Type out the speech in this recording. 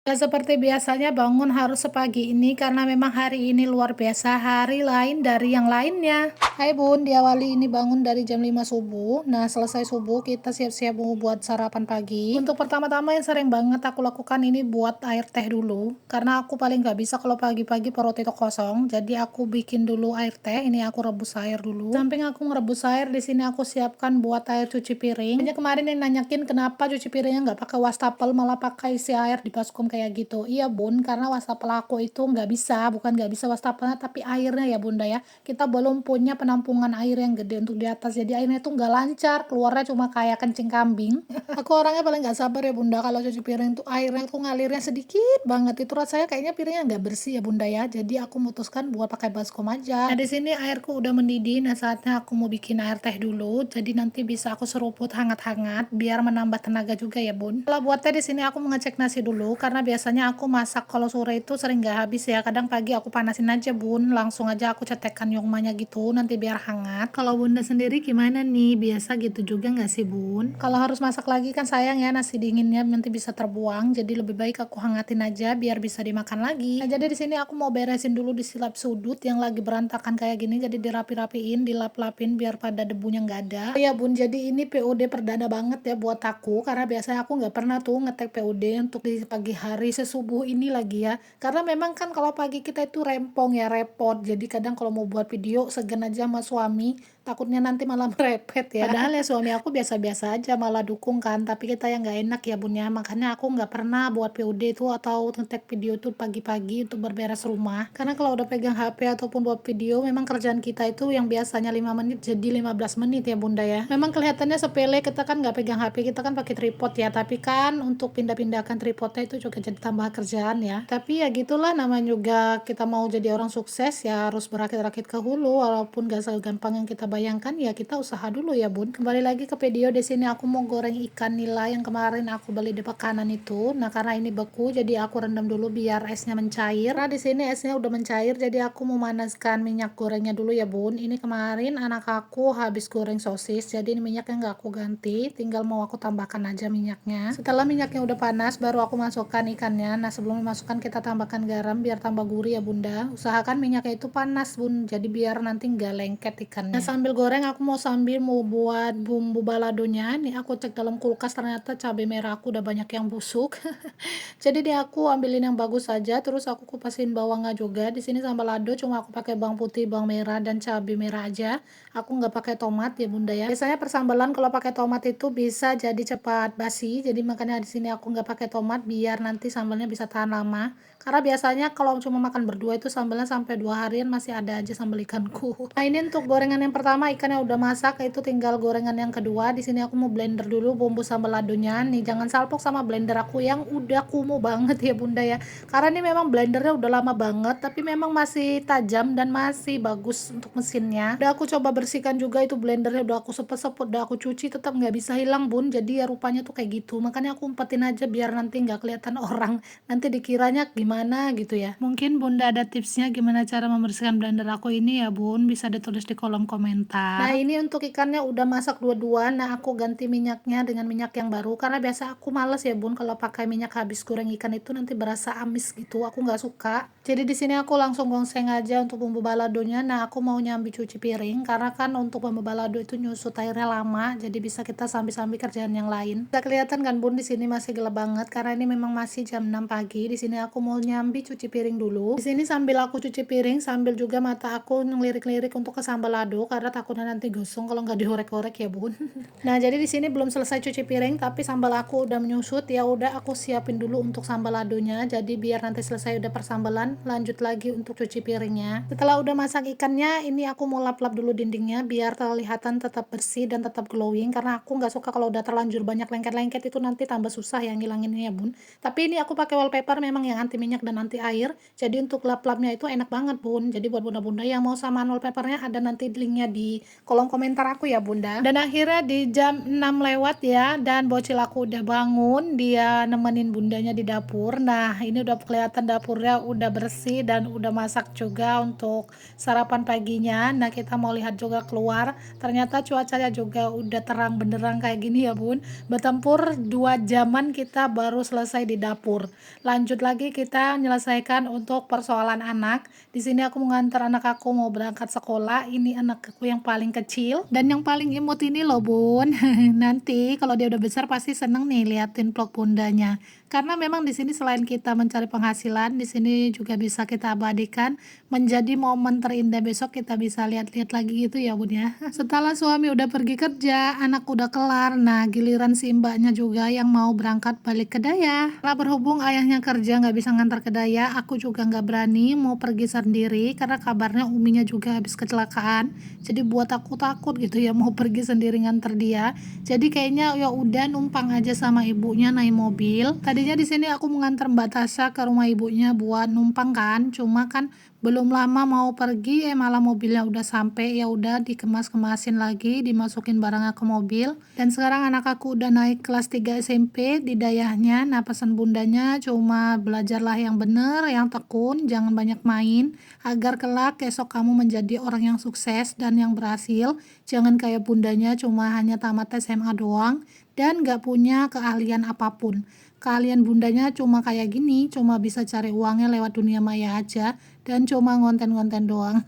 Gak seperti biasanya bangun harus sepagi ini karena memang hari ini luar biasa, hari lain dari yang lainnya. Hai Bun, diawali ini bangun dari jam 5 subuh. Nah, selesai subuh kita siap-siap mau buat sarapan pagi. Untuk pertama-tama yang sering banget aku lakukan ini buat air teh dulu. Karena aku paling gak bisa kalau pagi-pagi perut itu kosong. Jadi aku bikin dulu air teh. Ini aku rebus air dulu. Samping aku ngerebus air, di sini aku siapkan buat air cuci piring. Banyak kemarin yang nanyakin kenapa cuci piringnya nggak pakai wastafel malah pakai isi air di baskom kayak gitu. Iya Bun, karena wastafel aku itu nggak bisa, bukan nggak bisa wastafelnya tapi airnya ya Bunda ya. Kita belum punya penampungan air yang gede untuk di atas, jadi airnya tuh nggak lancar, keluarnya cuma kayak kencing kambing. Aku orangnya paling nggak sabar ya Bunda kalau cuci piring tuh airnya tuh ngalirnya sedikit banget. Itu rasanya kayaknya piringnya nggak bersih ya Bunda ya. Jadi aku memutuskan buat pakai baskom aja. Nah di sini airku udah mendidih. Nah saatnya aku mau bikin air teh dulu. Jadi nanti bisa aku seruput hangat-hangat biar menambah tenaga juga ya Bun. Kalau buat teh di sini aku mengecek nasi dulu karena biasanya aku masak kalau sore itu sering nggak habis ya. Kadang pagi aku panasin aja Bun. Langsung aja aku cetekkan yongmanya gitu nanti biar hangat. Kalau Bunda sendiri gimana nih? Biasa gitu juga nggak sih Bun? Kalau harus masak lagi kan sayang ya nasi dinginnya nanti bisa terbuang. Jadi lebih baik aku hangatin aja biar bisa dimakan lagi. Nah jadi di sini aku mau beresin dulu di silap sudut yang lagi berantakan kayak gini. Jadi dirapi-rapiin, dilap-lapin biar pada debunya nggak ada. Oh ya Bun, jadi ini POD perdana banget ya buat aku. Karena biasanya aku nggak pernah tuh ngetek POD untuk di pagi hari sesubuh ini lagi ya. Karena memang kan kalau pagi kita itu rempong ya, repot. Jadi kadang kalau mau buat video segan aja sama suami, takutnya nanti malah merepet ya. Padahal ya suami aku biasa-biasa aja malah dukung kan, tapi kita yang nggak enak ya Bun ya. Makanya aku nggak pernah buat POD itu atau ngetek video itu pagi-pagi untuk berberes rumah. Karena kalau udah pegang HP ataupun buat video, memang kerjaan kita itu yang biasanya 5 menit jadi 15 menit ya Bunda ya. Memang kelihatannya sepele, kita kan nggak pegang HP, kita kan pakai tripod ya, tapi kan untuk pindah-pindahkan tripodnya itu juga jadi tambah kerjaan ya. Tapi ya gitulah, namanya juga kita mau jadi orang sukses ya harus berakit-rakit ke hulu, walaupun gak segampang yang kita bayangkan ya kita usaha dulu ya Bun. Kembali lagi ke video, di sini aku mau goreng ikan nila yang kemarin aku beli di pekanan itu. Nah karena ini beku jadi aku rendam dulu biar esnya mencair. Nah di sini esnya udah mencair jadi aku memanaskan minyak gorengnya dulu ya Bun. Ini kemarin anak aku habis goreng sosis jadi ini minyaknya nggak aku ganti, tinggal mau aku tambahkan aja minyaknya. Setelah minyaknya udah panas baru aku masukkan ikannya. Nah sebelum dimasukkan kita tambahkan garam biar tambah gurih ya Bunda. Usahakan minyaknya itu panas Bun, jadi biar nanti nggak lengket ikannya. Nah sambil goreng aku sambil mau buat bumbu baladonya. Nih aku cek dalam kulkas ternyata cabai merah aku udah banyak yang busuk. Jadi dia aku ambilin yang bagus saja, terus aku kupasin bawangnya juga. Di sini sambal lado cuma aku pakai bawang putih, bawang merah dan cabai merah aja. Aku nggak pakai tomat ya Bunda ya. Biasanya persambalan kalau pakai tomat itu bisa jadi cepat basi. Jadi makanya di sini aku nggak pakai tomat biar nanti sambalnya bisa tahan lama. Karena biasanya kalau cuma makan berdua itu sambalnya sampai 2 harian masih ada aja sambal ikanku. Nah ini untuk gorengan yang pertama ikannya udah masak, itu tinggal gorengan yang kedua. Di sini aku mau blender dulu bumbu sambal ladonya. Nih jangan salpok sama blender aku yang udah kumuh banget ya Bunda ya. Karena ini memang blendernya udah lama banget, tapi memang masih tajam dan masih bagus untuk mesinnya. Udah aku coba bersihkan juga itu blendernya, udah aku sepet-sepet, udah aku cuci, tetap nggak bisa hilang Bun. Jadi ya rupanya tuh kayak gitu. Makanya aku umpetin aja biar nanti nggak kelihatan orang. Nanti dikiranya gimana gitu ya. Mungkin Bunda ada tipsnya gimana cara membersihkan blender aku ini ya Bun, bisa ditulis di kolom komentar. Nah ini untuk ikannya udah masak dua-dua. Nah aku ganti minyaknya dengan minyak yang baru karena biasa aku males ya Bun kalau pakai minyak habis goreng ikan itu nanti berasa amis gitu, aku nggak suka. Jadi di sini aku langsung gongseng aja untuk bumbu baladonya. Nah aku mau nyambi cuci piring karena kan untuk bumbu balado itu nyusut airnya lama, jadi bisa kita sambil-sambil kerjaan yang lain. Bisa kelihatan kan Bun, di sini masih gelap banget karena ini memang masih jam 6 pagi. Di sini aku mau nyambi cuci piring dulu. Di sini sambil aku cuci piring sambil juga mata aku ngelirik-lirik untuk ke sambal lado karena takutnya nanti gosong kalau nggak dihorek-horek ya Bun. Nah jadi di sini belum selesai cuci piring tapi sambal aku udah menyusut. Ya udah aku siapin dulu untuk sambal ladonya, jadi biar nanti selesai udah persambalan lanjut lagi untuk cuci piringnya. Setelah udah masak ikannya, ini aku mau lap-lap dulu dindingnya biar kelihatan tetap bersih dan tetap glowing, karena aku nggak suka kalau udah terlanjur banyak lengket-lengket itu nanti tambah susah yang ngilanginnya ya Bun. Tapi ini aku pakai wallpaper memang yang anti minyak dan anti air, jadi untuk lap-lapnya itu enak banget Bun. Jadi buat bunda-bunda yang mau samaan wallpapernya ada nanti linknya di di kolom komentar aku ya bunda. Dan akhirnya di jam 6 lewat ya, dan bocil aku udah bangun, dia nemenin bundanya di dapur. Nah ini udah kelihatan dapurnya udah bersih dan udah masak juga untuk sarapan paginya. Nah kita mau lihat juga keluar, ternyata cuacanya juga udah terang benderang kayak gini ya bun. Bertempur 2 jaman kita baru selesai di dapur. Lanjut lagi kita menyelesaikan untuk persoalan anak. Di sini aku mengantar anak aku mau berangkat sekolah. Ini anak aku yang paling kecil dan yang paling imut ini loh bun. Nanti kalau dia udah besar pasti seneng nih liatin vlog bundanya. Karena memang di sini selain kita mencari penghasilan, di sini juga bisa kita abadikan menjadi momen terindah, besok kita bisa lihat-lihat lagi gitu ya bun ya. Setelah suami udah pergi kerja, anak udah kelar, nah giliran si mbaknya juga yang mau berangkat balik ke Daya. Karena berhubung ayahnya kerja nggak bisa ngantar ke Daya, aku juga nggak berani mau pergi sendiri karena kabarnya uminya juga habis kecelakaan. Jadi buat aku takut gitu ya mau pergi sendiri nganter dia. Jadi kayaknya ya udah numpang aja sama ibunya naik mobil. Tadinya di sini aku mengantar Mbak Tasya ke rumah ibunya buat numpang kan, cuma kan belum lama mau pergi malah mobilnya udah sampai, ya udah dikemas-kemasin lagi, dimasukin barangnya ke mobil. Dan sekarang anak aku udah naik kelas 3 SMP di Dayahnya. Nah pesan bundanya cuma belajarlah yang bener, yang tekun, jangan banyak main agar kelak esok kamu menjadi orang yang sukses dan yang berhasil. Jangan kayak bundanya cuma hanya tamat SMA doang dan gak punya keahlian apapun. Keahlian bundanya cuma kayak gini, cuma bisa cari uangnya lewat dunia maya aja dan cuma ngonten-ngonten doang.